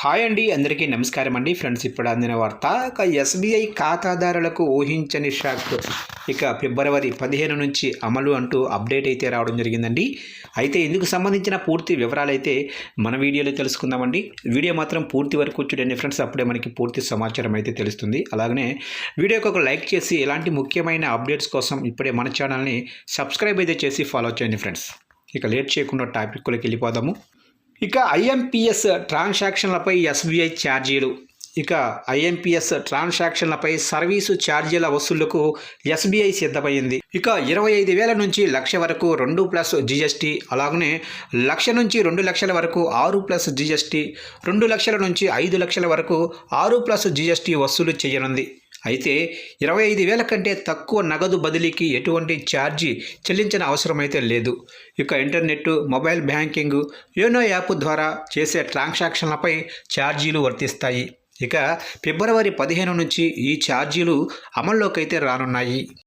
Hi అండి, అందరికీ నమస్కారం అండి. ఫ్రెండ్స్, ఇప్పుడు అందిన వార్త ఎస్బీఐ ఖాతాదారులకు ఊహించని షాక్. ఇక ఫిబ్రవరి 15 నుంచి అమలు అంటూ అప్డేట్ అయితే రావడం జరిగిందండి. అయితే ఇందుకు సంబంధించిన పూర్తి వివరాలు అయితే మన వీడియోలో తెలుసుకుందామండి. వీడియో మాత్రం పూర్తి వరకు చూడండి ఫ్రెండ్స్, అప్పుడే మనకి పూర్తి సమాచారం అయితే తెలుస్తుంది. అలాగనే వీడియోకి ఒక లైక్ చేసి ఇలాంటి ముఖ్యమైన అప్డేట్స్ కోసం ఇప్పుడే మన ఛానల్ని సబ్స్క్రైబ్ అయితే చేసి ఫాలో చేయండి ఫ్రెండ్స్. ఇక లేట్ చేయకుండా టాపిక్లోకి వెళ్ళిపోదాము. ఇక ఐఎంపీఎస్ ట్రాన్సాక్షన్లపై ఎస్బీఐ ఛార్జీలు. ఇక ఐఎంపీఎస్ ట్రాన్సాక్షన్లపై సర్వీసు ఛార్జీల వసూళ్లకు ఎస్బీఐ సిద్ధమైంది. ఇక 25,000 నుంచి 1,00,000 వరకు 2+ జీఎస్టీ, అలాగనే 1,00,000 నుంచి 2,00,000 వరకు 6+ జీఎస్టీ, 2,00,000 నుంచి 5,00,000 వరకు 6+ జీఎస్టీ వసూలు చేయనుంది. అయితే 25,000 కంటే తక్కువ నగదు బదిలీకి ఎటువంటి ఛార్జీ చెల్లించిన అవసరం అయితే లేదు. ఇక internet, mobile banking, YONO app ద్వారా చేసే ట్రాన్సాక్షన్లపై ఛార్జీలు వర్తిస్తాయి. ఇక ఫిబ్రవరి 15 నుంచి ఈ ఛార్జీలు అమల్లోకి అయితే రానున్నాయి.